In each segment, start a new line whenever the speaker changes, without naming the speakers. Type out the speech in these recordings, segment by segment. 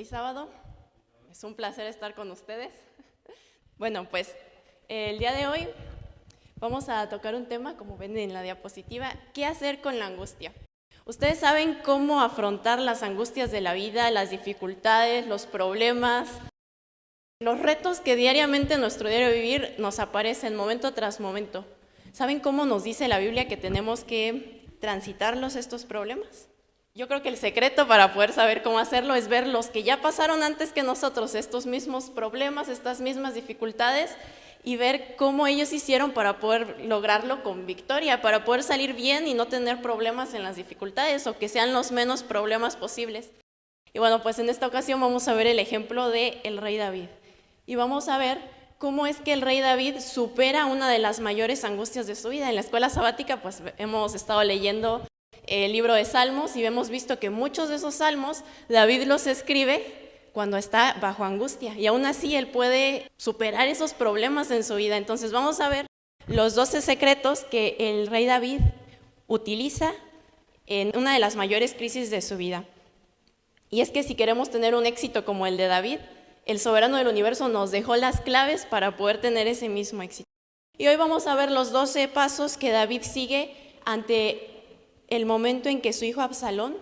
Feliz sábado, es un placer estar con ustedes. Bueno, pues el día de hoy vamos a tocar un tema, como ven en la diapositiva, ¿qué hacer con la angustia? Ustedes saben cómo afrontar las angustias de la vida, las dificultades, los problemas, los retos que diariamente en nuestro diario vivir nos aparecen momento tras momento. ¿Saben cómo nos dice la Biblia que tenemos que transitarlos estos problemas? Yo creo que el secreto para poder saber cómo hacerlo es ver los que ya pasaron antes que nosotros estos mismos problemas, estas mismas dificultades, y ver cómo ellos hicieron para poder lograrlo con victoria, para poder salir bien y no tener problemas en las dificultades o que sean los menos problemas posibles. Y bueno, pues en esta ocasión vamos a ver el ejemplo del rey David. Y vamos a ver cómo es que el rey David supera una de las mayores angustias de su vida. En la escuela sabática pues hemos estado leyendo el libro de Salmos y hemos visto que muchos de esos salmos David los escribe cuando está bajo angustia y aún así él puede superar esos problemas en su vida. Entonces vamos a ver los 12 secretos que el rey David utiliza en una de las mayores crisis de su vida. Y es que si queremos tener un éxito como el de David, el soberano del universo nos dejó las claves para poder tener ese mismo éxito. Y hoy vamos a ver los 12 pasos que David sigue ante el momento en que su hijo Absalón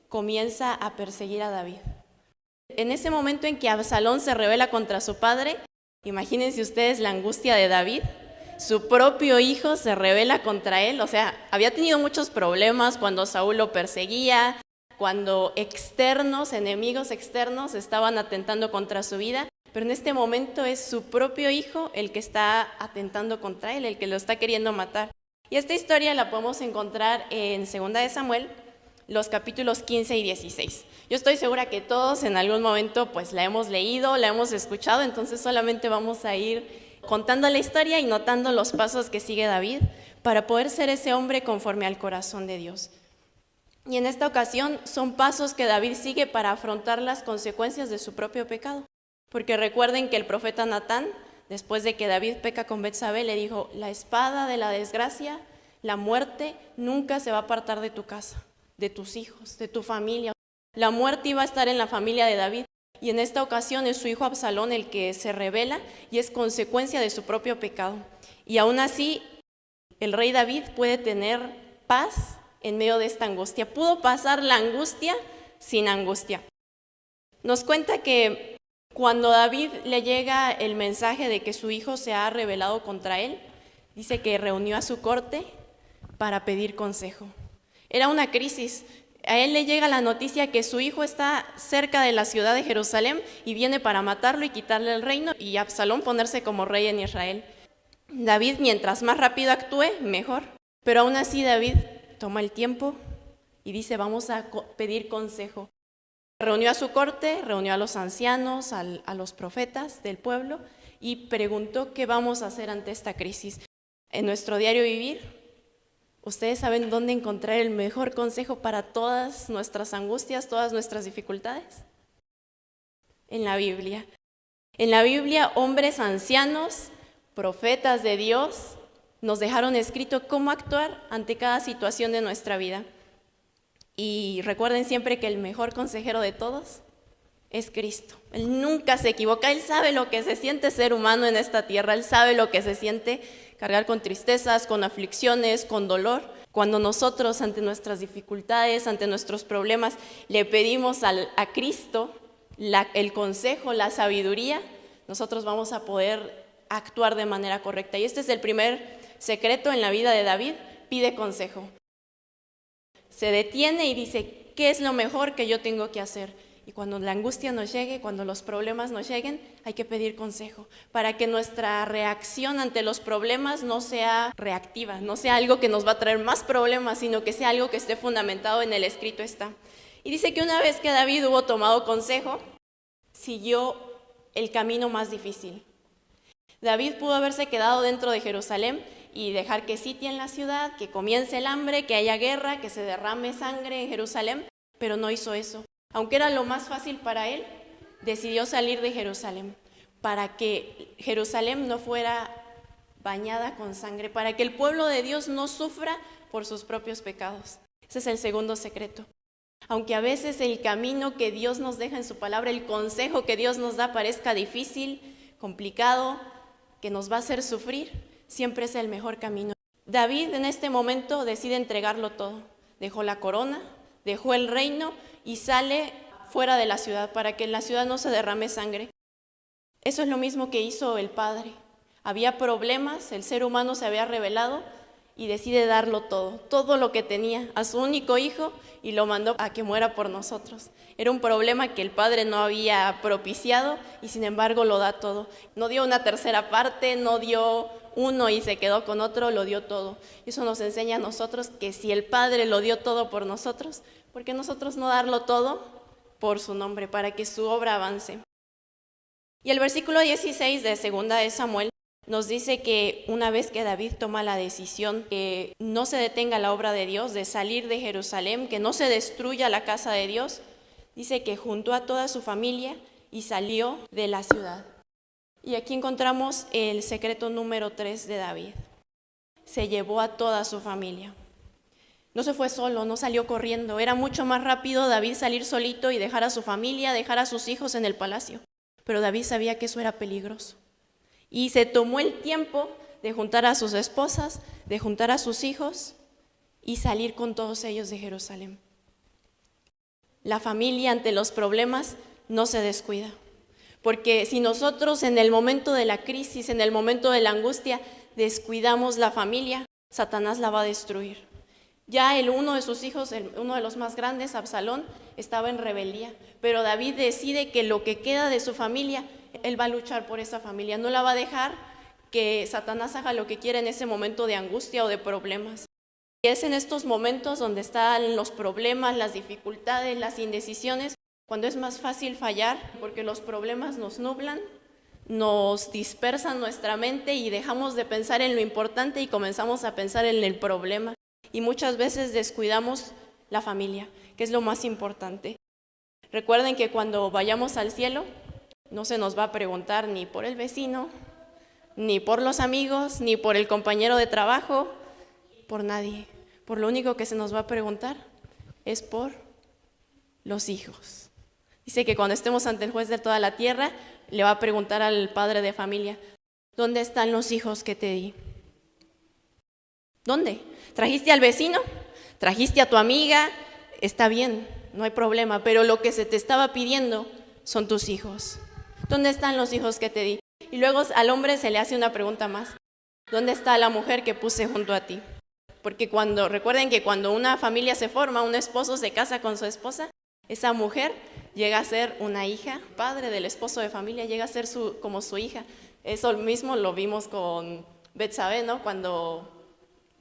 comienza a perseguir a David. En ese momento en que Absalón se rebela contra su padre, imagínense ustedes la angustia de David. Su propio hijo se rebela contra él, o sea, había tenido muchos problemas cuando Saúl lo perseguía, cuando enemigos externos estaban atentando contra su vida, pero en este momento es su propio hijo el que está atentando contra él, el que lo está queriendo matar. Y esta historia la podemos encontrar en 2 de Samuel, los capítulos 15 y 16. Yo estoy segura que todos en algún momento pues la hemos leído, la hemos escuchado, entonces solamente vamos a ir contando la historia y notando los pasos que sigue David para poder ser ese hombre conforme al corazón de Dios. Y en esta ocasión son pasos que David sigue para afrontar las consecuencias de su propio pecado. Porque recuerden que el profeta Natán, después de que David peca con Betsabé, le dijo, la espada de la desgracia, la muerte, nunca se va a apartar de tu casa, de tus hijos, de tu familia. La muerte iba a estar en la familia de David. Y en esta ocasión es su hijo Absalón el que se rebela y es consecuencia de su propio pecado. Y aún así, el rey David puede tener paz en medio de esta angustia. Pudo pasar la angustia sin angustia. Nos cuenta que cuando David le llega el mensaje de que su hijo se ha rebelado contra él, dice que reunió a su corte para pedir consejo. Era una crisis. A él le llega la noticia que su hijo está cerca de la ciudad de Jerusalén y viene para matarlo y quitarle el reino y Absalón ponerse como rey en Israel. David, mientras más rápido actúe, mejor. Pero aún así David toma el tiempo y dice, vamos a pedir consejo. Reunió a su corte, reunió a los ancianos, a los profetas del pueblo y preguntó qué vamos a hacer ante esta crisis. En nuestro diario vivir, ¿ustedes saben dónde encontrar el mejor consejo para todas nuestras angustias, todas nuestras dificultades? En la Biblia. En la Biblia, hombres ancianos, profetas de Dios, nos dejaron escrito cómo actuar ante cada situación de nuestra vida. Y recuerden siempre que el mejor consejero de todos es Cristo. Él nunca se equivoca, Él sabe lo que se siente ser humano en esta tierra, Él sabe lo que se siente cargar con tristezas, con aflicciones, con dolor. Cuando nosotros ante nuestras dificultades, ante nuestros problemas, le pedimos a Cristo el consejo, la sabiduría, nosotros vamos a poder actuar de manera correcta. Y este es el primer secreto en la vida de David, pide consejo. Se detiene y dice, ¿qué es lo mejor que yo tengo que hacer? Y cuando la angustia nos llegue, cuando los problemas nos lleguen, hay que pedir consejo para que nuestra reacción ante los problemas no sea reactiva, no sea algo que nos va a traer más problemas, sino que sea algo que esté fundamentado en el escrito está. Y dice que una vez que David hubo tomado consejo, siguió el camino más difícil. David pudo haberse quedado dentro de Jerusalén y dejar que sitien la ciudad, que comience el hambre, que haya guerra, que se derrame sangre en Jerusalén, pero no hizo eso. Aunque era lo más fácil para él, decidió salir de Jerusalén para que Jerusalén no fuera bañada con sangre, para que el pueblo de Dios no sufra por sus propios pecados. Ese es el segundo secreto. Aunque a veces el camino que Dios nos deja en su palabra, el consejo que Dios nos da parezca difícil, complicado, que nos va a hacer sufrir, siempre es el mejor camino. David en este momento decide entregarlo todo. Dejó la corona, dejó el reino y sale fuera de la ciudad para que en la ciudad no se derrame sangre. Eso es lo mismo que hizo el Padre. Había problemas, el ser humano se había rebelado y decide darlo todo lo que tenía a su único hijo y lo mandó a que muera por nosotros. Era un problema que el Padre no había propiciado y sin embargo lo da todo. No dio una tercera parte, no dio uno y se quedó con otro, lo dio todo. Eso nos enseña a nosotros que si el Padre lo dio todo por nosotros, ¿por qué nosotros no darlo todo por su nombre, para que su obra avance? Y el versículo 16 de 2 de Samuel nos dice que una vez que David toma la decisión que no se detenga la obra de Dios, de salir de Jerusalén, que no se destruya la casa de Dios, dice que juntó a toda su familia y salió de la ciudad. Y aquí encontramos el secreto número 3 de David. Se llevó a toda su familia. No se fue solo, no salió corriendo. Era mucho más rápido David salir solito y dejar a su familia, dejar a sus hijos en el palacio. Pero David sabía que eso era peligroso. Y se tomó el tiempo de juntar a sus esposas, de juntar a sus hijos y salir con todos ellos de Jerusalén. La familia ante los problemas no se descuida. Porque si nosotros en el momento de la crisis, en el momento de la angustia, descuidamos la familia, Satanás la va a destruir. Ya uno de sus hijos, uno de los más grandes, Absalón, estaba en rebeldía, pero David decide que lo que queda de su familia, él va a luchar por esa familia, no la va a dejar que Satanás haga lo que quiera en ese momento de angustia o de problemas. Y es en estos momentos donde están los problemas, las dificultades, las indecisiones, cuando es más fácil fallar, porque los problemas nos nublan, nos dispersan nuestra mente y dejamos de pensar en lo importante y comenzamos a pensar en el problema. Y muchas veces descuidamos la familia, que es lo más importante. Recuerden que cuando vayamos al cielo, no se nos va a preguntar ni por el vecino, ni por los amigos, ni por el compañero de trabajo, por nadie. Por lo único que se nos va a preguntar es por los hijos. Dice que cuando estemos ante el juez de toda la tierra, le va a preguntar al padre de familia, ¿dónde están los hijos que te di? ¿Dónde? ¿Trajiste al vecino? ¿Trajiste a tu amiga? Está bien, no hay problema, pero lo que se te estaba pidiendo son tus hijos. ¿Dónde están los hijos que te di? Y luego al hombre se le hace una pregunta más. ¿Dónde está la mujer que puse junto a ti? Porque recuerden que cuando una familia se forma, un esposo se casa con su esposa, esa mujer llega a ser una hija, padre del esposo de familia, llega a ser como su hija. Eso mismo lo vimos con Betsabé, ¿no? Cuando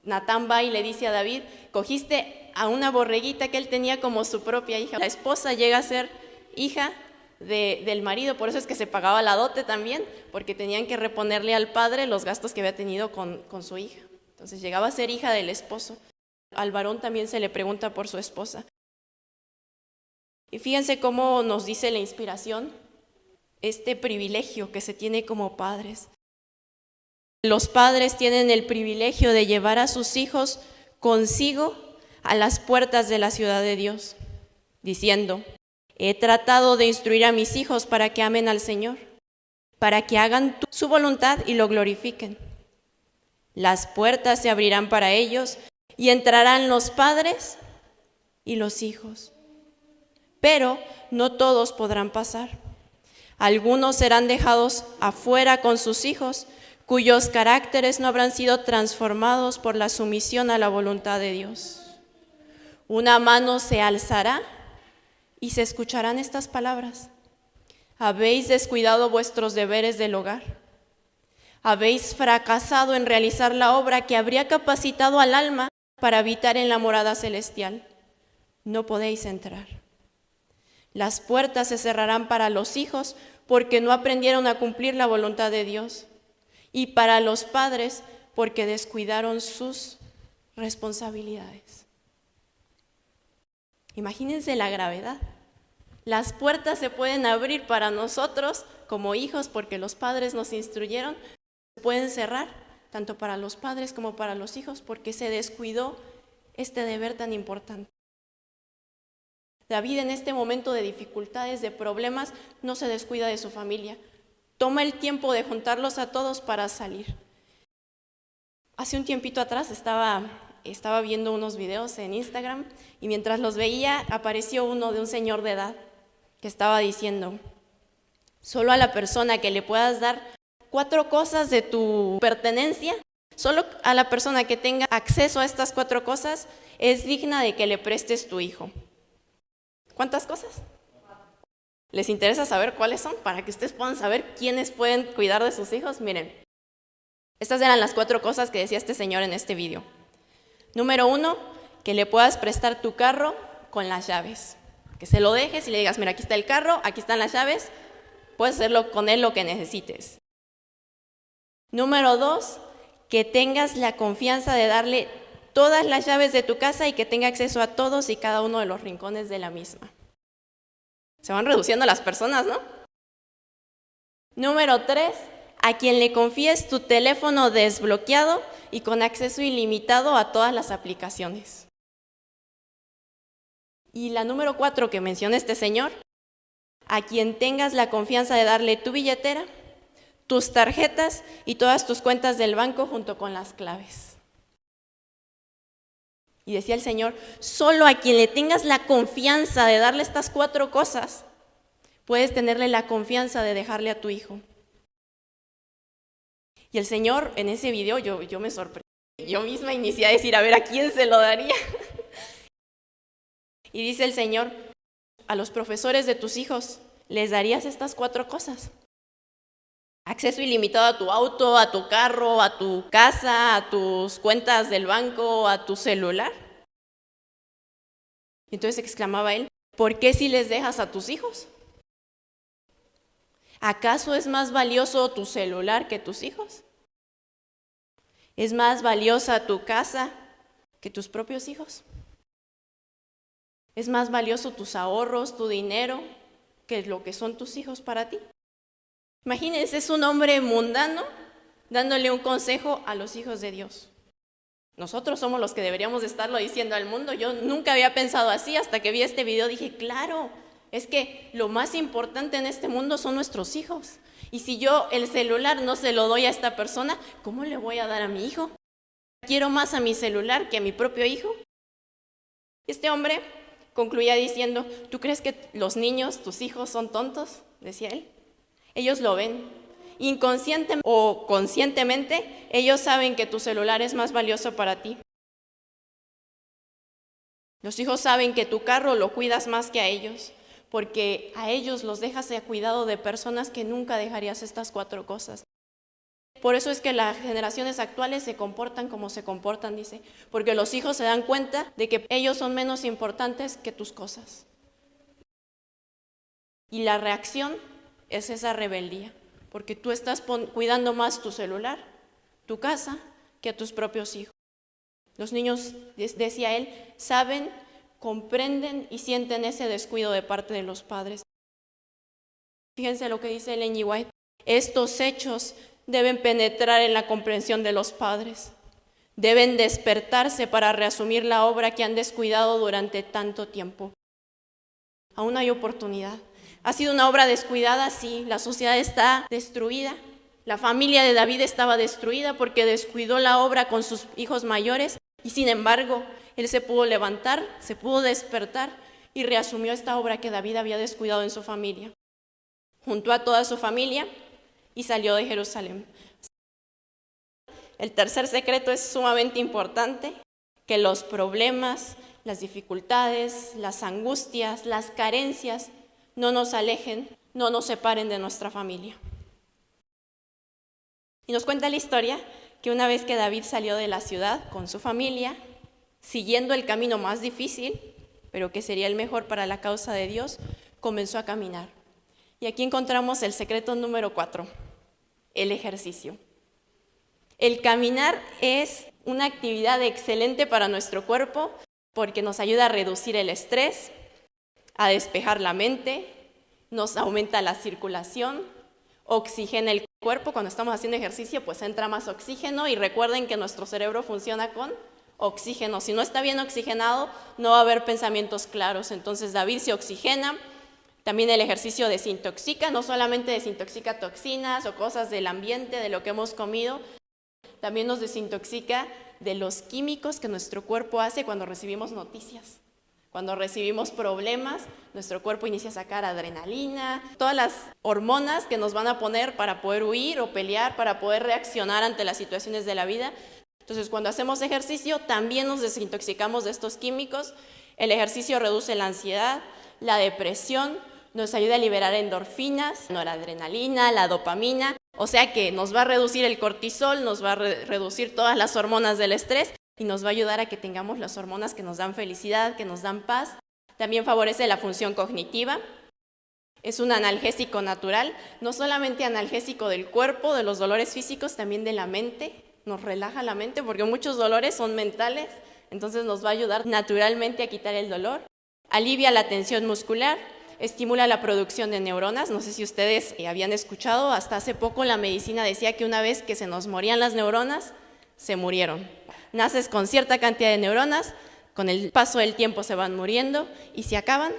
Natán va y le dice a David, cogiste a una borreguita que él tenía como su propia hija. La esposa llega a ser hija del marido, por eso es que se pagaba la dote también, porque tenían que reponerle al padre los gastos que había tenido con su hija. Entonces llegaba a ser hija del esposo. Al varón también se le pregunta por su esposa. Y fíjense cómo nos dice la inspiración, este privilegio que se tiene como padres. Los padres tienen el privilegio de llevar a sus hijos consigo a las puertas de la ciudad de Dios, diciendo, he tratado de instruir a mis hijos para que amen al Señor, para que hagan su voluntad y lo glorifiquen. Las puertas se abrirán para ellos y entrarán los padres y los hijos. Pero no todos podrán pasar. Algunos serán dejados afuera con sus hijos, cuyos caracteres no habrán sido transformados por la sumisión a la voluntad de Dios. Una mano se alzará y se escucharán estas palabras. Habéis descuidado vuestros deberes del hogar. Habéis fracasado en realizar la obra que habría capacitado al alma para habitar en la morada celestial. No podéis entrar. Las puertas se cerrarán para los hijos porque no aprendieron a cumplir la voluntad de Dios, y para los padres porque descuidaron sus responsabilidades. Imagínense la gravedad. Las puertas se pueden abrir para nosotros como hijos porque los padres nos instruyeron, se pueden cerrar tanto para los padres como para los hijos porque se descuidó este deber tan importante. David en este momento de dificultades, de problemas, no se descuida de su familia. Toma el tiempo de juntarlos a todos para salir. Hace un tiempito atrás estaba viendo unos videos en Instagram y mientras los veía apareció uno de un señor de edad que estaba diciendo: solo a la persona que le puedas dar 4 cosas de tu pertenencia, solo a la persona que tenga acceso a estas 4 cosas es digna de que le prestes tu hijo. ¿Cuántas cosas? ¿Les interesa saber cuáles son? Para que ustedes puedan saber quiénes pueden cuidar de sus hijos. Miren, estas eran las 4 cosas que decía este señor en este video. Número 1, que le puedas prestar tu carro con las llaves. Que se lo dejes y le digas: mira, aquí está el carro, aquí están las llaves, puedes hacerlo con él lo que necesites. Número 2, que tengas la confianza de darle todas las llaves de tu casa y que tenga acceso a todos y cada uno de los rincones de la misma. Se van reduciendo las personas, ¿no? Número 3, a quien le confíes tu teléfono desbloqueado y con acceso ilimitado a todas las aplicaciones. Y la número 4 que menciona este señor, a quien tengas la confianza de darle tu billetera, tus tarjetas y todas tus cuentas del banco junto con las claves. Y decía el Señor: solo a quien le tengas la confianza de darle estas 4 cosas, puedes tenerle la confianza de dejarle a tu hijo. Y el Señor en ese video, yo me sorprendí. Yo misma inicié a decir: a ver, ¿a quién se lo daría? Y dice el Señor: a los profesores de tus hijos les darías estas 4 cosas. Acceso ilimitado a tu auto, a tu carro, a tu casa, a tus cuentas del banco, a tu celular. Y entonces exclamaba él: ¿por qué si les dejas a tus hijos? ¿Acaso es más valioso tu celular que tus hijos? ¿Es más valiosa tu casa que tus propios hijos? ¿Es más valioso tus ahorros, tu dinero, que lo que son tus hijos para ti? Imagínense, es un hombre mundano dándole un consejo a los hijos de Dios. Nosotros somos los que deberíamos estarlo diciendo al mundo. Yo nunca había pensado así hasta que vi este video. Dije: claro, es que lo más importante en este mundo son nuestros hijos. Y si yo el celular no se lo doy a esta persona, ¿cómo le voy a dar a mi hijo? ¿Quiero más a mi celular que a mi propio hijo? Este hombre concluía diciendo: ¿tú crees que los niños, tus hijos, son tontos?, decía él. Ellos lo ven. Inconsciente o conscientemente, ellos saben que tu celular es más valioso para ti. Los hijos saben que tu carro lo cuidas más que a ellos, porque a ellos los dejas a cuidado de personas que nunca dejarías estas 4 cosas. Por eso es que las generaciones actuales se comportan como se comportan, dice, porque los hijos se dan cuenta de que ellos son menos importantes que tus cosas. Y la reacción es esa rebeldía, porque tú estás cuidando más tu celular, tu casa, que a tus propios hijos. Los niños, decía él, saben, comprenden y sienten ese descuido de parte de los padres. Fíjense lo que dice Ellen G. White: estos hechos deben penetrar en la comprensión de los padres. Deben despertarse para reasumir la obra que han descuidado durante tanto tiempo. Aún hay oportunidad. ¿Ha sido una obra descuidada? Sí, la sociedad está destruida. La familia de David estaba destruida porque descuidó la obra con sus hijos mayores y sin embargo, él se pudo levantar, se pudo despertar y reasumió esta obra que David había descuidado en su familia. Juntó a toda su familia y salió de Jerusalén. El tercer secreto es sumamente importante: que los problemas, las dificultades, las angustias, las carencias no nos alejen, no nos separen de nuestra familia. Y nos cuenta la historia que una vez que David salió de la ciudad con su familia, siguiendo el camino más difícil, pero que sería el mejor para la causa de Dios, comenzó a caminar. Y aquí encontramos el secreto número 4, el ejercicio. El caminar es una actividad excelente para nuestro cuerpo porque nos ayuda a reducir el estrés, a despejar la mente, nos aumenta la circulación, oxigena el cuerpo. Cuando estamos haciendo ejercicio, pues entra más oxígeno y recuerden que nuestro cerebro funciona con oxígeno. Si no está bien oxigenado, no va a haber pensamientos claros. Entonces David se oxigena. También el ejercicio desintoxica, no solamente desintoxica toxinas o cosas del ambiente, de lo que hemos comido, también nos desintoxica de los químicos que nuestro cuerpo hace cuando recibimos noticias. Cuando recibimos problemas, nuestro cuerpo inicia a sacar adrenalina, todas las hormonas que nos van a poner para poder huir o pelear, para poder reaccionar ante las situaciones de la vida. Entonces, cuando hacemos ejercicio, también nos desintoxicamos de estos químicos. El ejercicio reduce la ansiedad, la depresión, nos ayuda a liberar endorfinas, noradrenalina, la dopamina, o sea que nos va a reducir el cortisol, nos va a reducir todas las hormonas del estrés y nos va a ayudar a que tengamos las hormonas que nos dan felicidad, que nos dan paz. También favorece la función cognitiva. Es un analgésico natural, no solamente analgésico del cuerpo, de los dolores físicos, también de la mente. Nos relaja la mente porque muchos dolores son mentales, entonces nos va a ayudar naturalmente a quitar el dolor. Alivia la tensión muscular, estimula la producción de neuronas. No sé si ustedes habían escuchado, hasta hace poco la medicina decía que una vez que se nos morían las neuronas, se murieron. Naces con cierta cantidad de neuronas, con el paso del tiempo se van muriendo y si acaban,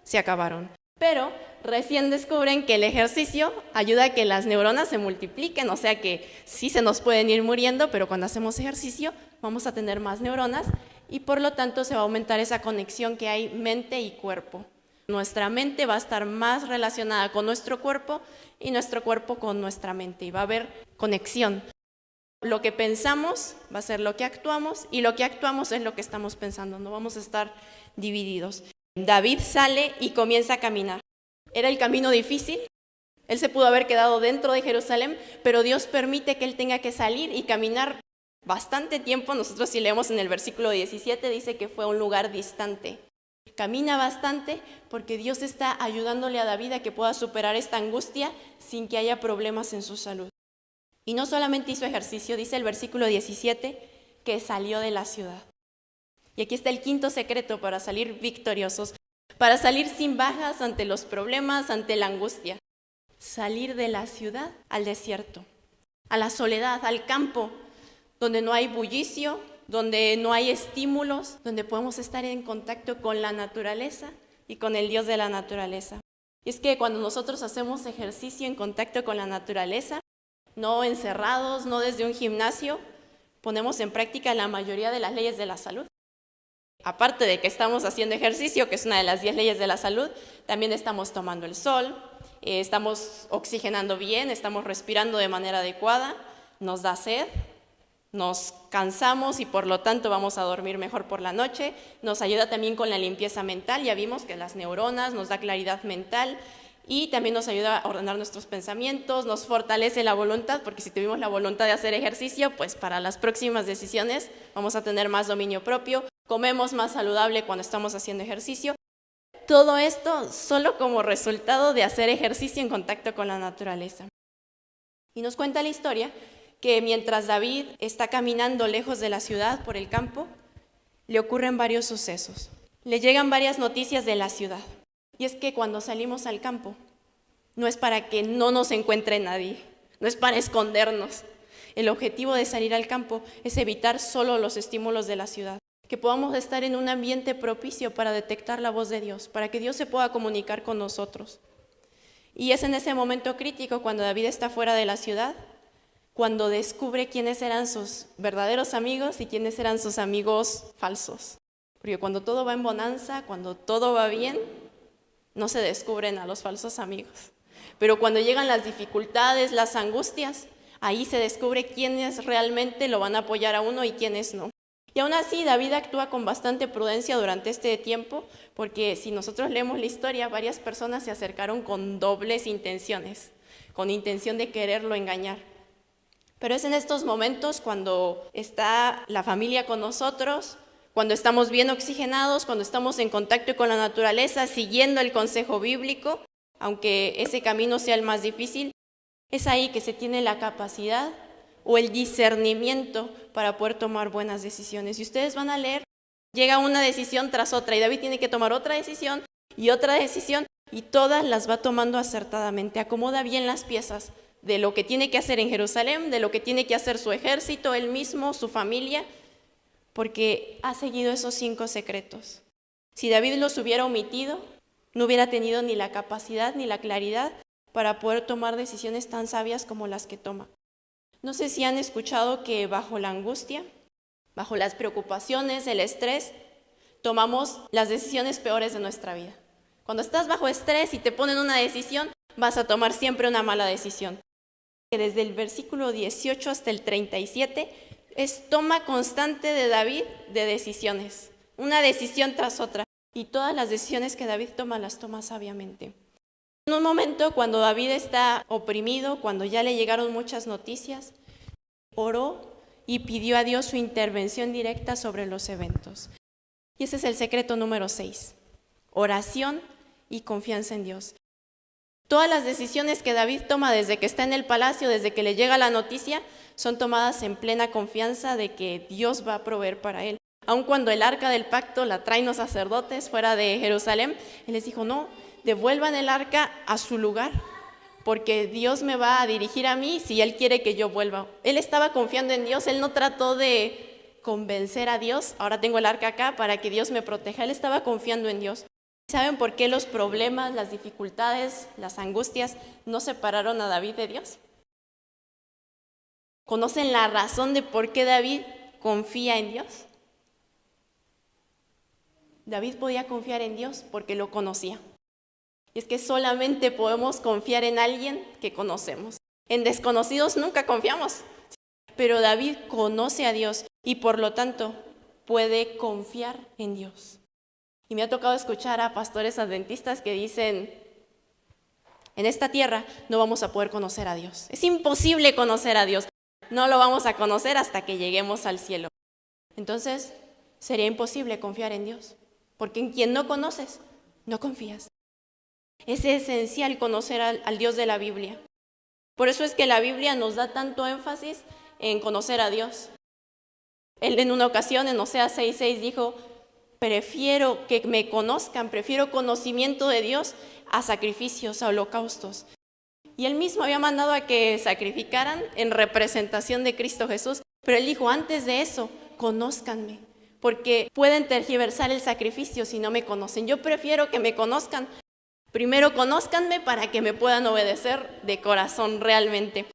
se acabaron. Pero recién descubren que el ejercicio ayuda a que las neuronas se multipliquen, o sea que sí se nos pueden ir muriendo, pero cuando hacemos ejercicio vamos a tener más neuronas y por lo tanto se va a aumentar esa conexión que hay mente y cuerpo. Nuestra mente va a estar más relacionada con nuestro cuerpo y nuestro cuerpo con nuestra mente y va a haber conexión. Lo que pensamos va a ser lo que actuamos y lo que actuamos es lo que estamos pensando, no vamos a estar divididos. David sale y comienza a caminar. Era el camino difícil, él se pudo haber quedado dentro de Jerusalén, pero Dios permite que él tenga que salir y caminar bastante tiempo. Nosotros si leemos en el versículo 17 dice que fue un lugar distante. Camina bastante porque Dios está ayudándole a David a que pueda superar esta angustia sin que haya problemas en su salud. Y no solamente hizo ejercicio, dice el versículo 17, que salió de la ciudad. Y aquí está el quinto secreto para salir victoriosos, para salir sin bajas ante los problemas, ante la angustia. Salir de la ciudad al desierto, a la soledad, al campo, donde no hay bullicio, donde no hay estímulos, donde podemos estar en contacto con la naturaleza y con el Dios de la naturaleza. Y es que cuando nosotros hacemos ejercicio en contacto con la naturaleza, no encerrados, no desde un gimnasio, ponemos en práctica la mayoría de las leyes de la salud. Aparte de que estamos haciendo ejercicio, que es una de las 10 leyes de la salud, también estamos tomando el sol, estamos oxigenando bien, estamos respirando de manera adecuada, nos da sed, nos cansamos y por lo tanto vamos a dormir mejor por la noche. Nos ayuda también con la limpieza mental, ya vimos que las neuronas nos da claridad mental y también nos ayuda a ordenar nuestros pensamientos, nos fortalece la voluntad, porque si tuvimos la voluntad de hacer ejercicio, pues para las próximas decisiones vamos a tener más dominio propio, comemos más saludable cuando estamos haciendo ejercicio. Todo esto solo como resultado de hacer ejercicio en contacto con la naturaleza. Y nos cuenta la historia que mientras David está caminando lejos de la ciudad por el campo, le ocurren varios sucesos. Le llegan varias noticias de la ciudad. Y es que cuando salimos al campo, no es para que no nos encuentre nadie, no es para escondernos. El objetivo de salir al campo es evitar solo los estímulos de la ciudad, que podamos estar en un ambiente propicio para detectar la voz de Dios, para que Dios se pueda comunicar con nosotros. Y es en ese momento crítico cuando David está fuera de la ciudad, cuando descubre quiénes eran sus verdaderos amigos y quiénes eran sus amigos falsos. Porque cuando todo va en bonanza, cuando todo va bien, no se descubren a los falsos amigos. Pero cuando llegan las dificultades, las angustias, ahí se descubre quiénes realmente lo van a apoyar a uno y quiénes no. Y aún así, David actúa con bastante prudencia durante este tiempo, porque si nosotros leemos la historia, varias personas se acercaron con dobles intenciones, con intención de quererlo engañar. Pero es en estos momentos cuando está la familia con nosotros, cuando estamos bien oxigenados, cuando estamos en contacto con la naturaleza, siguiendo el consejo bíblico, aunque ese camino sea el más difícil, es ahí que se tiene la capacidad o el discernimiento para poder tomar buenas decisiones. Y ustedes van a leer, llega una decisión tras otra y David tiene que tomar otra decisión y todas las va tomando acertadamente, acomoda bien las piezas de lo que tiene que hacer en Jerusalén, de lo que tiene que hacer su ejército, él mismo, su familia, porque ha seguido esos 5 secretos. Si David los hubiera omitido, no hubiera tenido ni la capacidad ni la claridad para poder tomar decisiones tan sabias como las que toma. No sé si han escuchado que bajo la angustia, bajo las preocupaciones, el estrés, tomamos las decisiones peores de nuestra vida. Cuando estás bajo estrés y te ponen una decisión, vas a tomar siempre una mala decisión. Desde el versículo 18 hasta el 37 es toma constante de David de decisiones, una decisión tras otra. Y todas las decisiones que David toma, las toma sabiamente. En un momento, cuando David está oprimido, cuando ya le llegaron muchas noticias, oró y pidió a Dios su intervención directa sobre los eventos. Y ese es el secreto número 6, oración y confianza en Dios. Todas las decisiones que David toma desde que está en el palacio, desde que le llega la noticia, son tomadas en plena confianza de que Dios va a proveer para él. Aun cuando el arca del pacto la traen los sacerdotes fuera de Jerusalén, él les dijo, no, devuelvan el arca a su lugar, porque Dios me va a dirigir a mí si Él quiere que yo vuelva. Él estaba confiando en Dios, él no trató de convencer a Dios, ahora tengo el arca acá para que Dios me proteja, él estaba confiando en Dios. ¿Saben por qué los problemas, las dificultades, las angustias no separaron a David de Dios? ¿Conocen la razón de por qué David confía en Dios? David podía confiar en Dios porque lo conocía. Y es que solamente podemos confiar en alguien que conocemos. En desconocidos nunca confiamos. Pero David conoce a Dios y por lo tanto puede confiar en Dios. Y me ha tocado escuchar a pastores adventistas que dicen, en esta tierra no vamos a poder conocer a Dios. Es imposible conocer a Dios. No lo vamos a conocer hasta que lleguemos al cielo. Entonces, sería imposible confiar en Dios. Porque en quien no conoces, no confías. Es esencial conocer al Dios de la Biblia. Por eso es que la Biblia nos da tanto énfasis en conocer a Dios. Él en una ocasión, en Oseas 6:6, dijo, prefiero que me conozcan, prefiero conocimiento de Dios a sacrificios, a holocaustos. Y él mismo había mandado a que sacrificaran en representación de Cristo Jesús. Pero él dijo, antes de eso, conózcanme. Porque pueden tergiversar el sacrificio si no me conocen. Yo prefiero que me conozcan. Primero conózcanme para que me puedan obedecer de corazón realmente.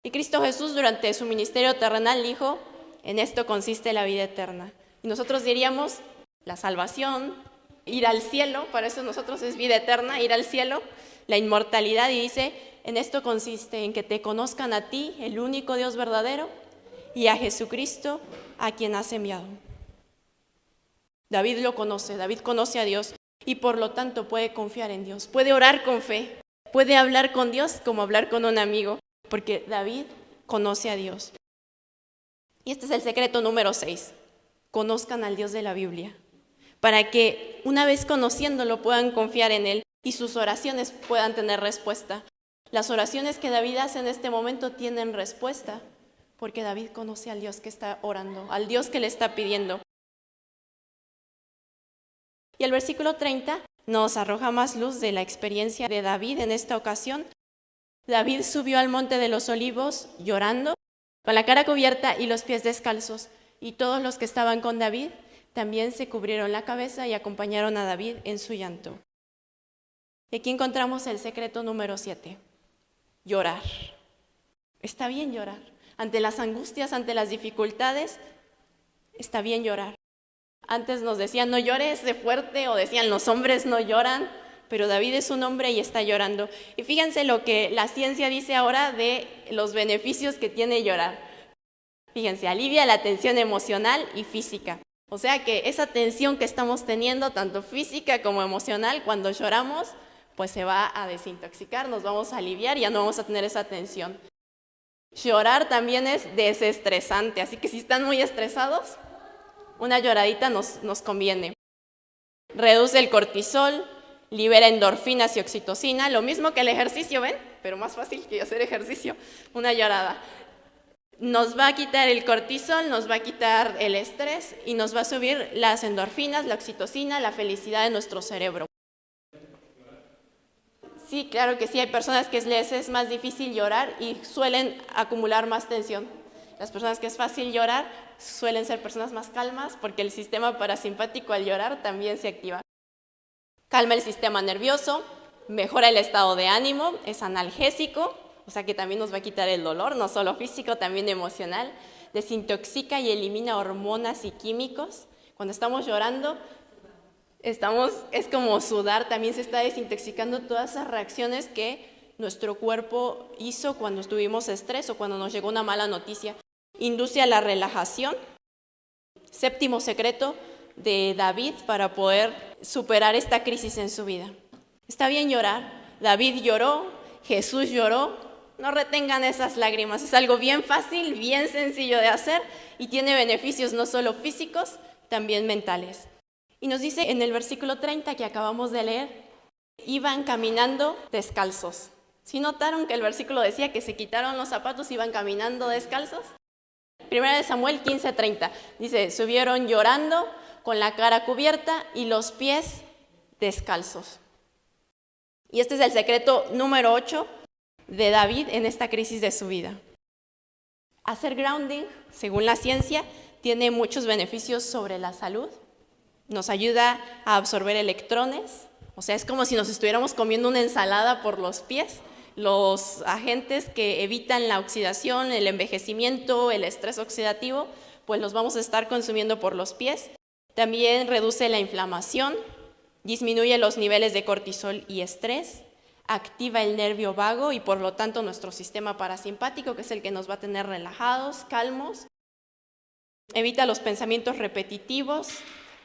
Y Cristo Jesús durante su ministerio terrenal dijo, en esto consiste la vida eterna. Y nosotros diríamos, la salvación, ir al cielo, para eso nosotros es vida eterna, ir al cielo, la inmortalidad. Y dice, en esto consiste en que te conozcan a ti, el único Dios verdadero, y a Jesucristo, a quien has enviado. David lo conoce, David conoce a Dios y por lo tanto puede confiar en Dios, puede orar con fe, puede hablar con Dios como hablar con un amigo, porque David conoce a Dios. Y este es el secreto número 6, conozcan al Dios de la Biblia, para que una vez conociéndolo puedan confiar en Él y sus oraciones puedan tener respuesta. Las oraciones que David hace en este momento tienen respuesta, porque David conoce al Dios que está orando, al Dios que le está pidiendo. Y el versículo 30 nos arroja más luz de la experiencia de David en esta ocasión. David subió al monte de los olivos llorando, con la cara cubierta y los pies descalzos, y todos los que estaban con David también se cubrieron la cabeza y acompañaron a David en su llanto. Y aquí encontramos el secreto número 7, llorar. Está bien llorar. Ante las angustias, ante las dificultades, está bien llorar. Antes nos decían, no llores de fuerte, o decían, los hombres no lloran, pero David es un hombre y está llorando. Y fíjense lo que la ciencia dice ahora de los beneficios que tiene llorar. Fíjense, alivia la tensión emocional y física. O sea que esa tensión que estamos teniendo, tanto física como emocional, cuando lloramos, pues se va a desintoxicar, nos vamos a aliviar y ya no vamos a tener esa tensión. Llorar también es desestresante, así que si están muy estresados, una lloradita nos conviene. Reduce el cortisol, libera endorfinas y oxitocina, lo mismo que el ejercicio, ¿ven? Pero más fácil que hacer ejercicio, una llorada. Nos va a quitar el cortisol, nos va a quitar el estrés y nos va a subir las endorfinas, la oxitocina, la felicidad de nuestro cerebro. Sí, claro que sí, hay personas que les es más difícil llorar y suelen acumular más tensión. Las personas que es fácil llorar suelen ser personas más calmas porque el sistema parasimpático al llorar también se activa. Calma el sistema nervioso, mejora el estado de ánimo, es analgésico, o sea que también nos va a quitar el dolor, no solo físico, también emocional. Desintoxica y elimina hormonas y químicos. Cuando estamos llorando, es como sudar, también se está desintoxicando todas esas reacciones que nuestro cuerpo hizo cuando tuvimos estrés o cuando nos llegó una mala noticia. Induce a la relajación. Séptimo secreto de David para poder superar esta crisis en su vida. Está bien llorar. David lloró, Jesús lloró. No retengan esas lágrimas. Es algo bien fácil, bien sencillo de hacer y tiene beneficios no solo físicos, también mentales. Y nos dice en el versículo 30 que acabamos de leer, iban caminando descalzos. ¿Sí notaron que el versículo decía que se quitaron los zapatos y iban caminando descalzos? Primera de Samuel 15:30 dice, subieron llorando con la cara cubierta y los pies descalzos. Y este es el secreto número 8 de David en esta crisis de su vida. Hacer grounding, según la ciencia, tiene muchos beneficios sobre la salud. Nos ayuda a absorber electrones, o sea, es como si nos estuviéramos comiendo una ensalada por los pies. Los agentes que evitan la oxidación, el envejecimiento, el estrés oxidativo, pues los vamos a estar consumiendo por los pies. También reduce la inflamación, disminuye los niveles de cortisol y estrés, activa el nervio vago y por lo tanto nuestro sistema parasimpático, que es el que nos va a tener relajados, calmos. Evita los pensamientos repetitivos,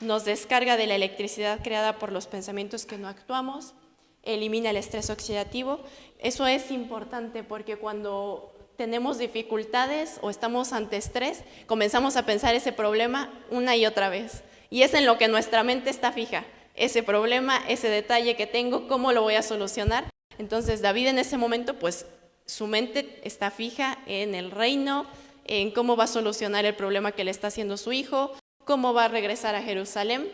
nos descarga de la electricidad creada por los pensamientos que no actuamos, elimina el estrés oxidativo. Eso es importante porque cuando tenemos dificultades o estamos ante estrés, comenzamos a pensar ese problema una y otra vez. Y es en lo que nuestra mente está fija, ese problema, ese detalle que tengo, ¿cómo lo voy a solucionar? Entonces David en ese momento, pues su mente está fija en el reino, en cómo va a solucionar el problema que le está haciendo su hijo, cómo va a regresar a Jerusalén.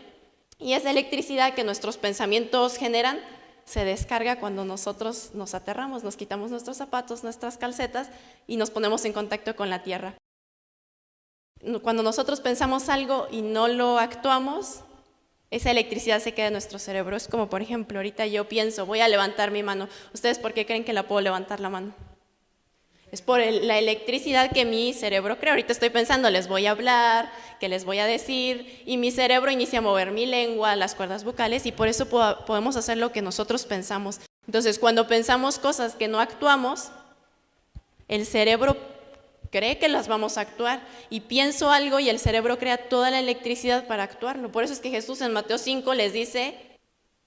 Y esa electricidad que nuestros pensamientos generan se descarga cuando nosotros nos aterramos, nos quitamos nuestros zapatos, nuestras calcetas y nos ponemos en contacto con la tierra. Cuando nosotros pensamos algo y no lo actuamos, esa electricidad se queda en nuestro cerebro. Es como, por ejemplo, ahorita yo pienso, voy a levantar mi mano. ¿Ustedes por qué creen que la puedo levantar la mano? Es por la electricidad que mi cerebro crea. Ahorita estoy pensando, les voy a hablar, que les voy a decir, y mi cerebro inicia a mover mi lengua, las cuerdas vocales, y por eso podemos hacer lo que nosotros pensamos. Entonces, cuando pensamos cosas que no actuamos, el cerebro cree que las vamos a actuar, y pienso algo y el cerebro crea toda la electricidad para actuarlo. Por eso es que Jesús en Mateo 5 les dice,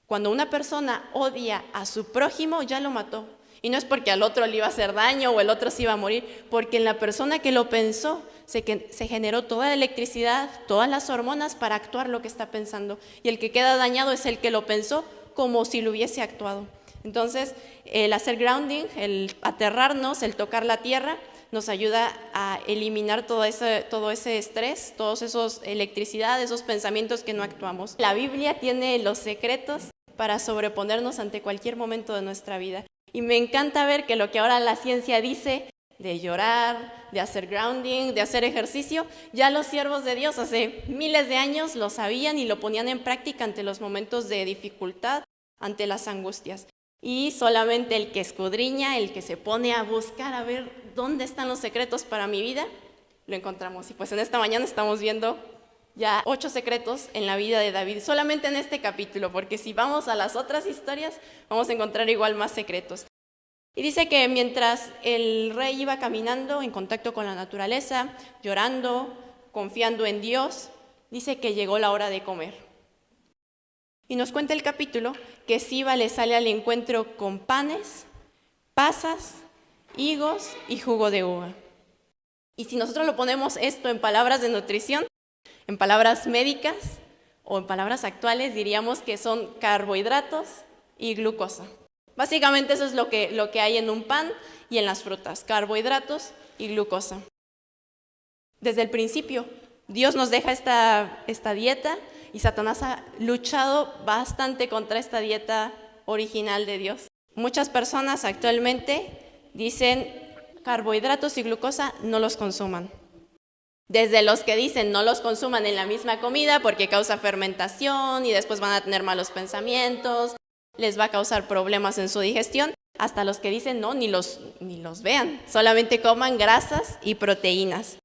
cuando una persona odia a su prójimo, ya lo mató. Y no es porque al otro le iba a hacer daño o el otro se iba a morir, porque en la persona que lo pensó se generó toda la electricidad, todas las hormonas para actuar lo que está pensando. Y el que queda dañado es el que lo pensó como si lo hubiese actuado. Entonces, el hacer grounding, el aterrarnos, el tocar la tierra, nos ayuda a eliminar todo ese estrés, todos esos electricidad, esos pensamientos que no actuamos. La Biblia tiene los secretos para sobreponernos ante cualquier momento de nuestra vida. Y me encanta ver que lo que ahora la ciencia dice de llorar, de hacer grounding, de hacer ejercicio, ya los siervos de Dios hace miles de años lo sabían y lo ponían en práctica ante los momentos de dificultad, ante las angustias. Y solamente el que escudriña, el que se pone a buscar, a ver dónde están los secretos para mi vida, lo encontramos. Y pues en esta mañana estamos viendo ya 8 secretos en la vida de David, solamente en este capítulo, porque si vamos a las otras historias, vamos a encontrar igual más secretos. Y dice que mientras el rey iba caminando en contacto con la naturaleza, llorando, confiando en Dios, dice que llegó la hora de comer. Y nos cuenta el capítulo que Siba le sale al encuentro con panes, pasas, higos y jugo de uva. Y si nosotros lo ponemos esto en palabras de nutrición, en palabras médicas o en palabras actuales, diríamos que son carbohidratos y glucosa. Básicamente eso es lo que hay en un pan y en las frutas, carbohidratos y glucosa. Desde el principio, Dios nos deja esta dieta y Satanás ha luchado bastante contra esta dieta original de Dios. Muchas personas actualmente dicen carbohidratos y glucosa no los consuman. Desde los que dicen no los consuman en la misma comida porque causa fermentación y después van a tener malos pensamientos, les va a causar problemas en su digestión, hasta los que dicen no, ni los vean, solamente coman grasas y proteínas.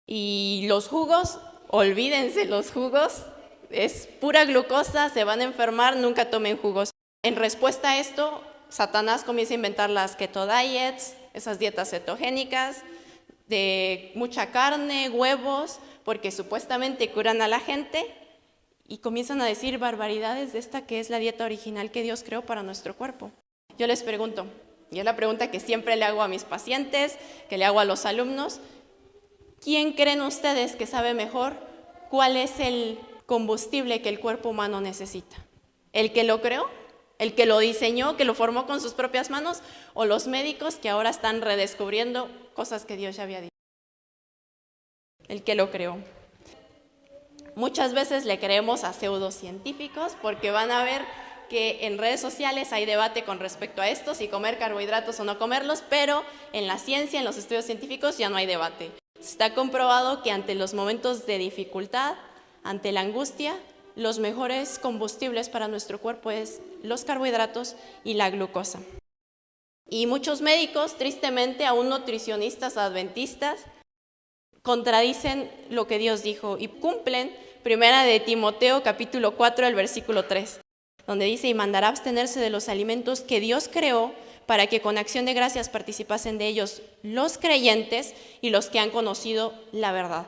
Y los jugos, olvídense los jugos, es pura glucosa, se van a enfermar, nunca tomen jugos. En respuesta a esto, Satanás comienza a inventar las keto diets, esas dietas cetogénicas, de mucha carne, huevos, porque supuestamente curan a la gente, y comienzan a decir barbaridades de esta que es la dieta original que Dios creó para nuestro cuerpo. Yo les pregunto, y es la pregunta que siempre le hago a mis pacientes, que le hago a los alumnos, ¿quién creen ustedes que sabe mejor cuál es el combustible que el cuerpo humano necesita? ¿El que lo creó? ¿El que lo diseñó, que lo formó con sus propias manos? ¿O los médicos que ahora están redescubriendo cosas que Dios ya había dicho? El que lo creó. Muchas veces le creemos a pseudocientíficos porque van a ver que en redes sociales hay debate con respecto a esto, si comer carbohidratos o no comerlos, pero en la ciencia, en los estudios científicos ya no hay debate. Está comprobado que ante los momentos de dificultad, ante la angustia, los mejores combustibles para nuestro cuerpo es los carbohidratos y la glucosa. Y muchos médicos, tristemente, aún nutricionistas adventistas, contradicen lo que Dios dijo y cumplen Primera de Timoteo capítulo 4, el versículo 3, donde dice, y mandará abstenerse de los alimentos que Dios creó para que con acción de gracias participasen de ellos los creyentes y los que han conocido la verdad.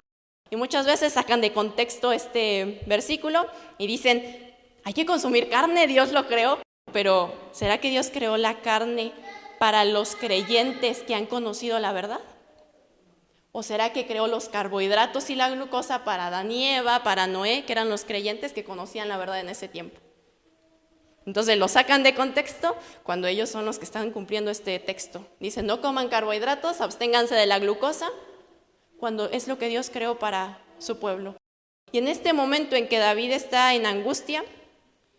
Y muchas veces sacan de contexto este versículo y dicen, hay que consumir carne, Dios lo creó, pero ¿será que Dios creó la carne para los creyentes que han conocido la verdad? ¿O será que creó los carbohidratos y la glucosa para Adán y Eva, para Noé, que eran los creyentes que conocían la verdad en ese tiempo? Entonces lo sacan de contexto cuando ellos son los que están cumpliendo este texto. Dicen, no coman carbohidratos, absténganse de la glucosa, cuando es lo que Dios creó para su pueblo. Y en este momento en que David está en angustia,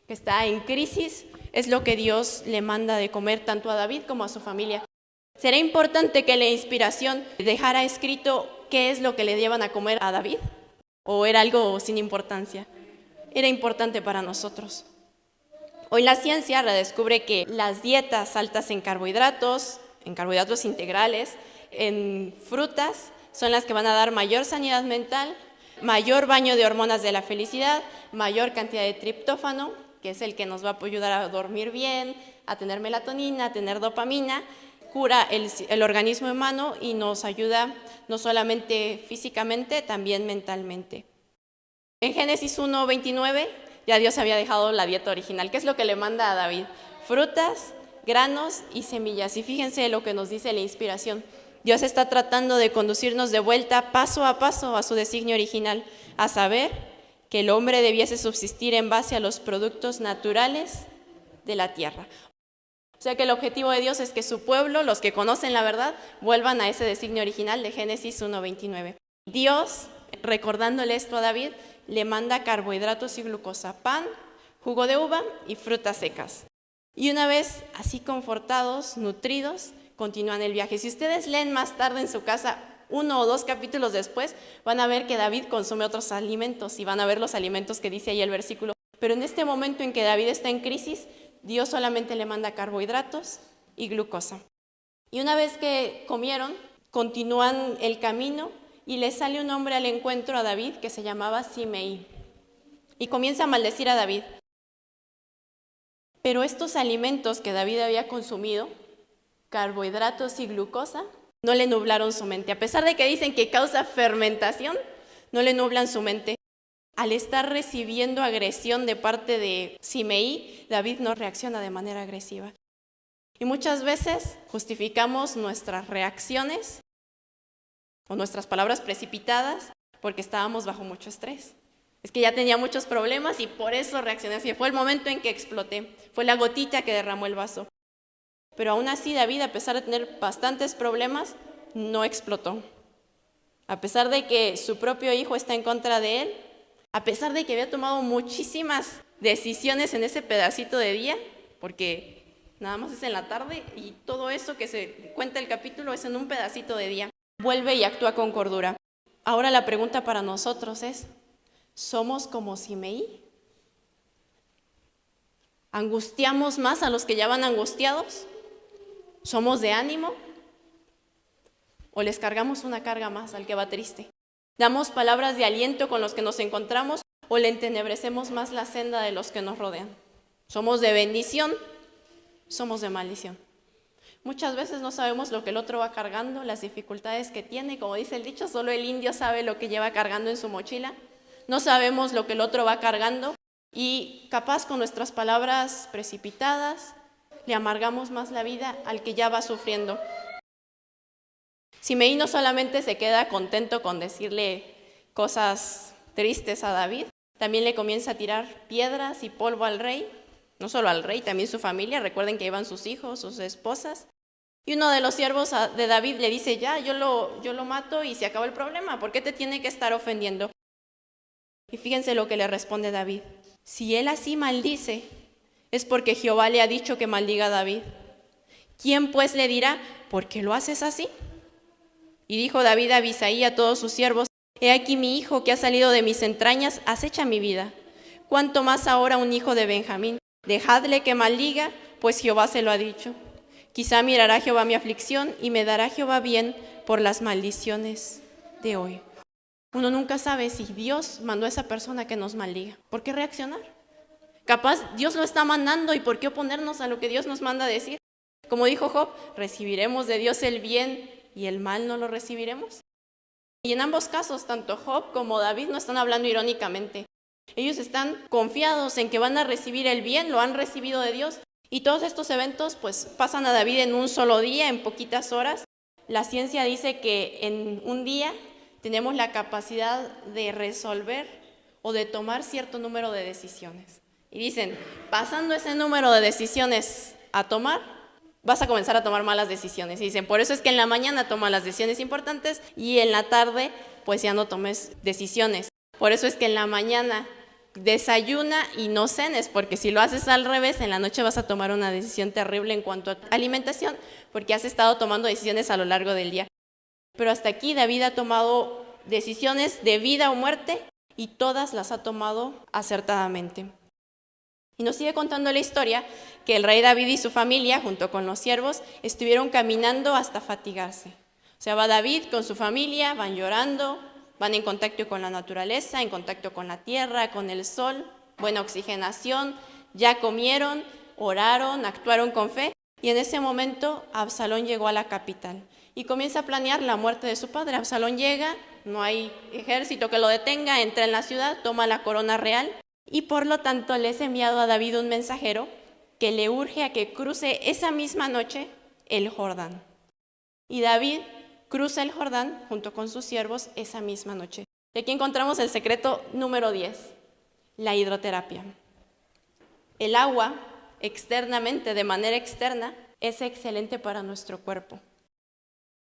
que está en crisis, es lo que Dios le manda de comer tanto a David como a su familia. ¿Será importante que la inspiración dejara escrito qué es lo que le llevan a comer a David? ¿O era algo sin importancia? Era importante para nosotros. Hoy la ciencia redescubre que las dietas altas en carbohidratos integrales, en frutas, son las que van a dar mayor sanidad mental, mayor baño de hormonas de la felicidad, mayor cantidad de triptófano, que es el que nos va a ayudar a dormir bien, a tener melatonina, a tener dopamina, cura el organismo humano y nos ayuda no solamente físicamente, también mentalmente. En Génesis 1:29 ya Dios había dejado la dieta original. ¿Qué es lo que le manda a David? Frutas, granos y semillas. Y fíjense lo que nos dice la inspiración. Dios está tratando de conducirnos de vuelta paso a paso a su designio original, a saber que el hombre debiese subsistir en base a los productos naturales de la tierra. O sea que el objetivo de Dios es que su pueblo, los que conocen la verdad, vuelvan a ese designio original de Génesis 1:29. Dios, recordándole esto a David, le manda carbohidratos y glucosa, pan, jugo de uva y frutas secas. Y una vez así confortados, nutridos, continúan el viaje. Si ustedes leen más tarde en su casa, 1 o 2 capítulos después, van a ver que David consume otros alimentos y van a ver los alimentos que dice ahí el versículo. Pero en este momento en que David está en crisis, Dios solamente le manda carbohidratos y glucosa. Y una vez que comieron, continúan el camino y le sale un hombre al encuentro a David que se llamaba Simei. Y comienza a maldecir a David. Pero estos alimentos que David había consumido, carbohidratos y glucosa, no le nublaron su mente. A pesar de que dicen que causa fermentación, no le nublan su mente. Al estar recibiendo agresión de parte de Simei, David no reacciona de manera agresiva. Y muchas veces justificamos nuestras reacciones o nuestras palabras precipitadas porque estábamos bajo mucho estrés. Es que ya tenía muchos problemas y por eso reaccioné así. Fue el momento en que exploté. Fue la gotita que derramó el vaso. Pero aún así David, a pesar de tener bastantes problemas, no explotó. A pesar de que su propio hijo está en contra de él, a pesar de que había tomado muchísimas decisiones en ese pedacito de día, porque nada más es en la tarde y todo eso que se cuenta el capítulo es en un pedacito de día, vuelve y actúa con cordura. Ahora la pregunta para nosotros es, ¿somos como Simei? ¿Angustiamos más a los que ya van angustiados? ¿Somos de ánimo? ¿O les cargamos una carga más al que va triste? ¿Damos palabras de aliento con los que nos encontramos o le entenebrecemos más la senda de los que nos rodean? ¿Somos de bendición? ¿Somos de maldición? Muchas veces no sabemos lo que el otro va cargando, las dificultades que tiene. Como dice el dicho, solo el indio sabe lo que lleva cargando en su mochila. No sabemos lo que el otro va cargando y capaz con nuestras palabras precipitadas le amargamos más la vida al que ya va sufriendo. Simei no solamente se queda contento con decirle cosas tristes a David, también le comienza a tirar piedras y polvo al rey, no solo al rey, también su familia. Recuerden que iban sus hijos, sus esposas. Y uno de los siervos de David le dice, ya, yo lo mato y se acabó el problema, ¿por qué te tiene que estar ofendiendo? Y fíjense lo que le responde David. Si él así maldice, es porque Jehová le ha dicho que maldiga a David. ¿Quién pues le dirá, por qué lo haces así? Y dijo David a Abisai y a todos sus siervos, he aquí mi hijo que ha salido de mis entrañas acecha mi vida. ¿Cuánto más ahora un hijo de Benjamín? Dejadle que maldiga, pues Jehová se lo ha dicho. Quizá mirará Jehová mi aflicción y me dará Jehová bien por las maldiciones de hoy. Uno nunca sabe si Dios mandó a esa persona que nos maldiga. ¿Por qué reaccionar? Capaz Dios lo está mandando y ¿por qué oponernos a lo que Dios nos manda a decir? Como dijo Job, ¿recibiremos de Dios el bien y el mal no lo recibiremos? Y en ambos casos, tanto Job como David no están hablando irónicamente. Ellos están confiados en que van a recibir el bien, lo han recibido de Dios. Y todos estos eventos pues pasan a David en un solo día, en poquitas horas. La ciencia dice que en un día tenemos la capacidad de resolver o de tomar cierto número de decisiones. Y dicen, pasando ese número de decisiones a tomar, vas a comenzar a tomar malas decisiones. Y dicen, por eso es que en la mañana toma las decisiones importantes y en la tarde pues ya no tomes decisiones. Por eso es que en la mañana desayuna y no cenes, porque si lo haces al revés, en la noche vas a tomar una decisión terrible en cuanto a alimentación, porque has estado tomando decisiones a lo largo del día. Pero hasta aquí David ha tomado decisiones de vida o muerte y todas las ha tomado acertadamente. Y nos sigue contando la historia que el rey David y su familia, junto con los siervos, estuvieron caminando hasta fatigarse. O sea, va David con su familia, van llorando, van en contacto con la naturaleza, en contacto con la tierra, con el sol, buena oxigenación, ya comieron, oraron, actuaron con fe. Y en ese momento Absalón llegó a la capital y comienza a planear la muerte de su padre. Absalón llega, no hay ejército que lo detenga, entra en la ciudad, toma la corona real y por lo tanto le es enviado a David un mensajero que le urge a que cruce esa misma noche el Jordán. Y David cruza el Jordán junto con sus siervos esa misma noche. Y aquí encontramos el secreto número 10, la hidroterapia. El agua externamente, de manera externa, es excelente para nuestro cuerpo.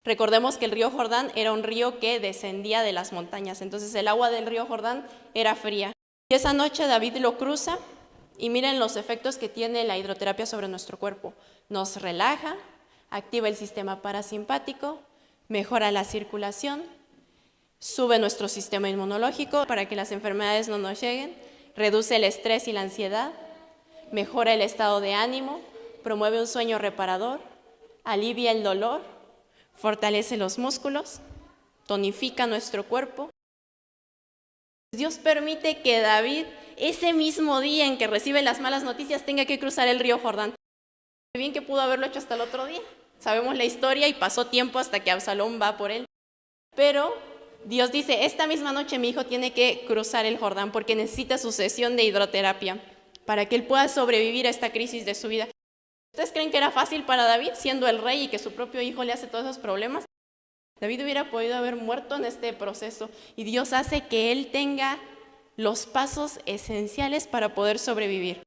Recordemos que el río Jordán era un río que descendía de las montañas, entonces el agua del río Jordán era fría. Y esa noche David lo cruza y miren los efectos que tiene la hidroterapia sobre nuestro cuerpo. Nos relaja, activa el sistema parasimpático, mejora la circulación, sube nuestro sistema inmunológico para que las enfermedades no nos lleguen, reduce el estrés y la ansiedad, mejora el estado de ánimo, promueve un sueño reparador, alivia el dolor, fortalece los músculos, tonifica nuestro cuerpo. Dios permite que David, ese mismo día en que recibe las malas noticias, tenga que cruzar el río Jordán. Bien que pudo haberlo hecho hasta el otro día. Sabemos la historia y pasó tiempo hasta que Absalón va por él. Pero Dios dice, esta misma noche mi hijo tiene que cruzar el Jordán porque necesita su sesión de hidroterapia para que él pueda sobrevivir a esta crisis de su vida. ¿Ustedes creen que era fácil para David, siendo el rey y que su propio hijo le hace todos esos problemas? David hubiera podido haber muerto en este proceso y Dios hace que él tenga los pasos esenciales para poder sobrevivir.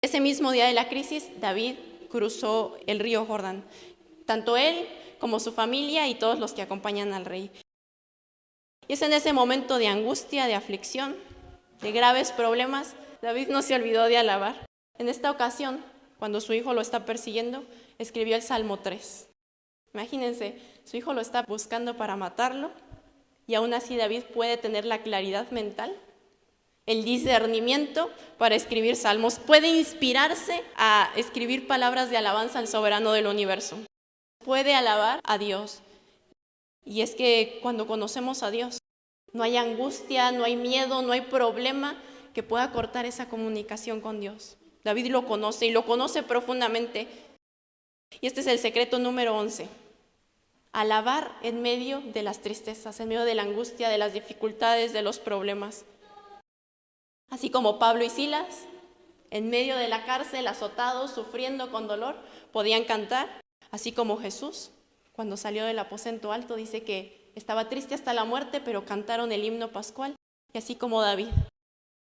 Ese mismo día de la crisis, David cruzó el río Jordán, tanto él como su familia y todos los que acompañan al rey. Y es en ese momento de angustia, de aflicción, de graves problemas, David no se olvidó de alabar. En esta ocasión, cuando su hijo lo está persiguiendo, escribió el Salmo 3. Imagínense, su hijo lo está buscando para matarlo y aún así David puede tener la claridad mental, el discernimiento para escribir salmos, puede inspirarse a escribir palabras de alabanza al soberano del universo, puede alabar a Dios. Y es que cuando conocemos a Dios, no hay angustia, no hay miedo, no hay problema que pueda cortar esa comunicación con Dios. David lo conoce y lo conoce profundamente. Y este es el secreto número 11. Alabar en medio de las tristezas, en medio de la angustia, de las dificultades, de los problemas. Así como Pablo y Silas, en medio de la cárcel, azotados, sufriendo con dolor, podían cantar. Así como Jesús, cuando salió del aposento alto, dice que estaba triste hasta la muerte, pero cantaron el himno pascual. Y así como David,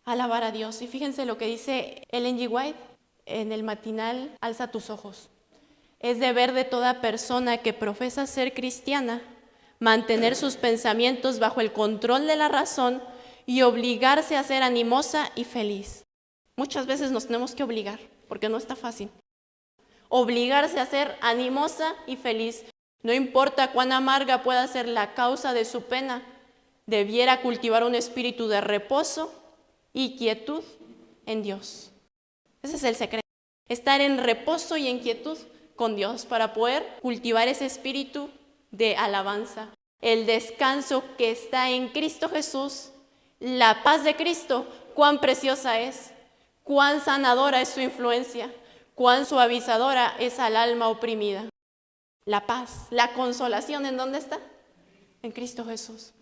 alabar a Dios. Y fíjense lo que dice Ellen G. White en el matinal Alza tus ojos. Es deber de toda persona que profesa ser cristiana mantener sus pensamientos bajo el control de la razón y obligarse a ser animosa y feliz. Muchas veces nos tenemos que obligar, porque no está fácil. Obligarse a ser animosa y feliz. No importa cuán amarga pueda ser la causa de su pena, debiera cultivar un espíritu de reposo y quietud en Dios. Ese es el secreto. Estar en reposo y en quietud con Dios para poder cultivar ese espíritu de alabanza. El descanso que está en Cristo Jesús, la paz de Cristo, cuán preciosa es, cuán sanadora es su influencia, cuán suavizadora es al alma oprimida. La paz, la consolación, ¿en dónde está? En Cristo Jesús.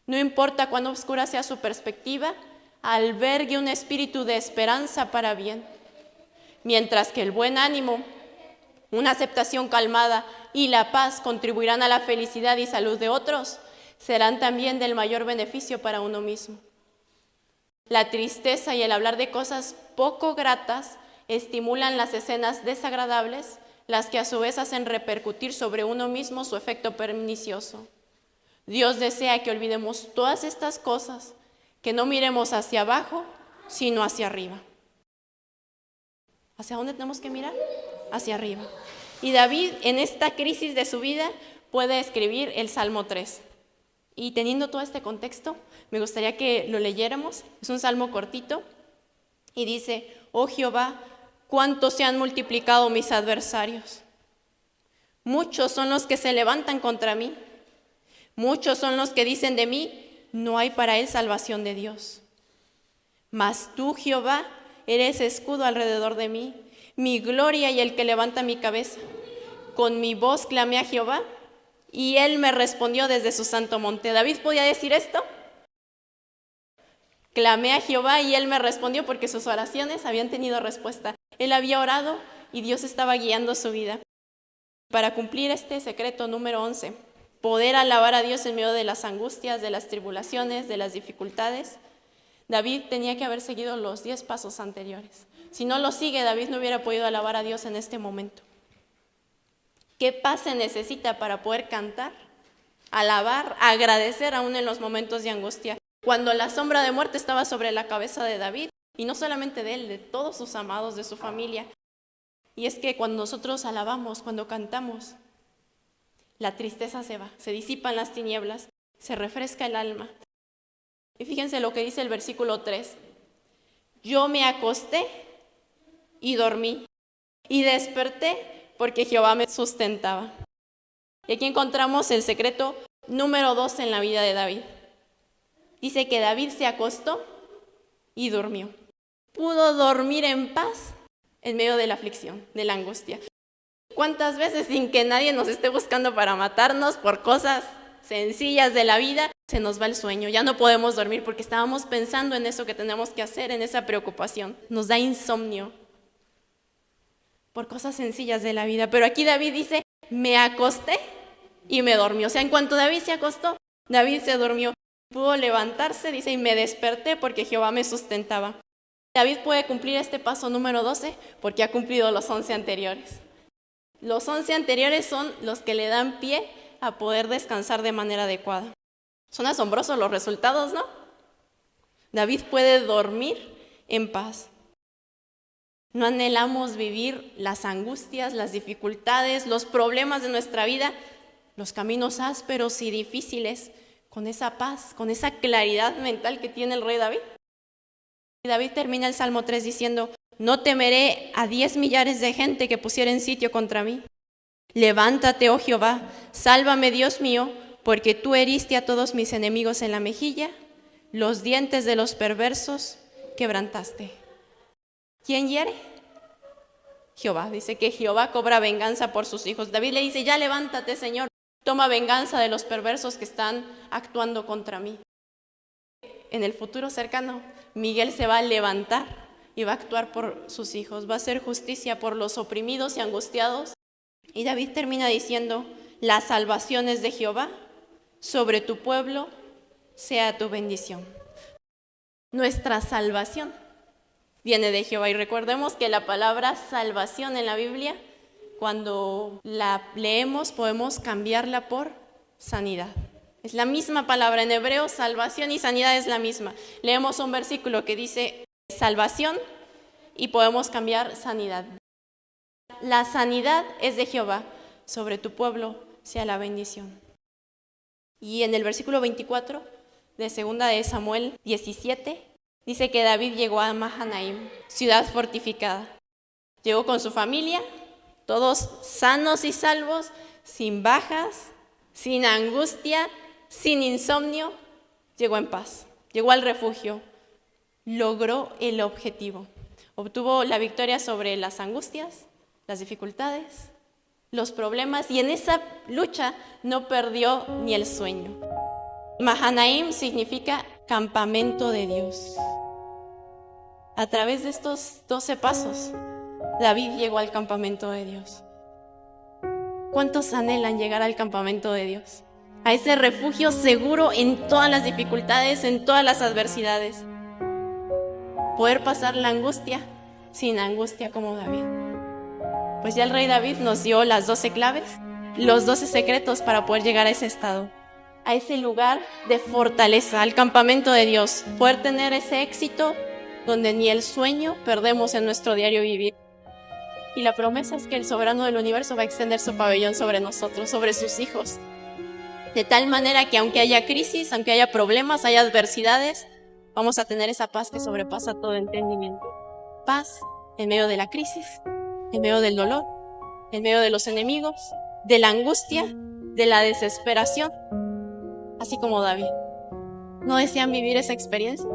No importa cuán oscura sea su perspectiva, albergue un espíritu de esperanza para bien. Mientras que el buen ánimo, una aceptación calmada y la paz contribuirán a la felicidad y salud de otros, serán también del mayor beneficio para uno mismo. La tristeza y el hablar de cosas poco gratas estimulan las escenas desagradables, las que a su vez hacen repercutir sobre uno mismo su efecto pernicioso. Dios desea que olvidemos todas estas cosas, que no miremos hacia abajo, sino hacia arriba. ¿Hacia dónde tenemos que mirar? Hacia arriba. Y David, en esta crisis de su vida, puede escribir el Salmo 3. Y teniendo todo este contexto, me gustaría que lo leyéramos. Es un salmo cortito y dice: Oh Jehová, cuánto se han multiplicado mis adversarios. Muchos son los que se levantan contra mí. Muchos son los que dicen de mí: no hay para él salvación de Dios. Mas tú, Jehová, eres escudo alrededor de mí, mi gloria y el que levanta mi cabeza. Con mi voz clamé a Jehová, y él me respondió desde su santo monte. ¿David podía decir esto? Clamé a Jehová y él me respondió, porque sus oraciones habían tenido respuesta. Él había orado y Dios estaba guiando su vida. Para cumplir este secreto número 11, poder alabar a Dios en medio de las angustias, de las tribulaciones, de las dificultades, David tenía que haber seguido los 10 pasos anteriores. Si no lo sigue, David no hubiera podido alabar a Dios en este momento. ¿Qué paz se necesita para poder cantar, alabar, agradecer aún en los momentos de angustia? Cuando la sombra de muerte estaba sobre la cabeza de David, y no solamente de él, de todos sus amados, de su familia. Y es que cuando nosotros alabamos, cuando cantamos, la tristeza se va, se disipan las tinieblas, se refresca el alma. Y fíjense lo que dice el versículo 3. Yo me acosté y dormí, y desperté porque Jehová me sustentaba. Y aquí encontramos el secreto número 2 en la vida de David. Dice que David se acostó y durmió. Pudo dormir en paz en medio de la aflicción, de la angustia. ¿Cuántas veces sin que nadie nos esté buscando para matarnos por cosas sencillas de la vida, se nos va el sueño? Ya no podemos dormir porque estábamos pensando en eso que tenemos que hacer, en esa preocupación. Nos da insomnio por cosas sencillas de la vida. Pero aquí David dice, me acosté y me dormí. O sea, en cuanto David se acostó, David se durmió. Pudo levantarse, dice, y me desperté porque Jehová me sustentaba. David puede cumplir este paso número 12 porque ha cumplido los 11 anteriores. Los 11 anteriores son los que le dan pie a poder descansar de manera adecuada. Son asombrosos los resultados, ¿no? David puede dormir en paz. No anhelamos vivir las angustias, las dificultades, los problemas de nuestra vida, los caminos ásperos y difíciles con esa paz, con esa claridad mental que tiene el rey David. Y David termina el Salmo 3 diciendo: no temeré a 10 millares de gente que pusieren sitio contra mí. Levántate, oh Jehová, sálvame, Dios mío, porque tú heriste a todos mis enemigos en la mejilla, los dientes de los perversos quebrantaste. ¿Quién hiere? Jehová. Dice que Jehová cobra venganza por sus hijos. David le dice: ya levántate, Señor, toma venganza de los perversos que están actuando contra mí. En el futuro cercano, Miguel se va a levantar y va a actuar por sus hijos, va a hacer justicia por los oprimidos y angustiados. Y David termina diciendo: la salvación es de Jehová, sobre tu pueblo sea tu bendición. Nuestra salvación viene de Jehová. Y recordemos que la palabra salvación en la Biblia, cuando la leemos, podemos cambiarla por sanidad. Es la misma palabra en hebreo, salvación y sanidad es la misma. Leemos un versículo que dice salvación y podemos cambiar sanidad. La sanidad es de Jehová, sobre tu pueblo sea la bendición. Y en el versículo 24 de 2 de Samuel 17, dice que David llegó a Mahanaim, ciudad fortificada. Llegó con su familia, todos sanos y salvos, sin bajas, sin angustia, sin insomnio. Llegó en paz, llegó al refugio, logró el objetivo. Obtuvo la victoria sobre las angustias, las dificultades, los problemas, y en esa lucha no perdió ni el sueño. Mahanaim significa campamento de Dios. A través de estos 12 pasos, David llegó al campamento de Dios. ¿Cuántos anhelan llegar al campamento de Dios? A ese refugio seguro en todas las dificultades, en todas las adversidades. Poder pasar la angustia sin angustia como David. Pues ya el rey David nos dio las 12 claves, los 12 secretos para poder llegar a ese estado, a ese lugar de fortaleza, al campamento de Dios, poder tener ese éxito donde ni el sueño perdemos en nuestro diario vivir. Y la promesa es que el soberano del universo va a extender su pabellón sobre nosotros, sobre sus hijos, de tal manera que aunque haya crisis, aunque haya problemas, haya adversidades, vamos a tener esa paz que sobrepasa todo entendimiento. Paz en medio de la crisis, en medio del dolor, en medio de los enemigos, de la angustia, de la desesperación, así como David. ¿No desean vivir esa experiencia?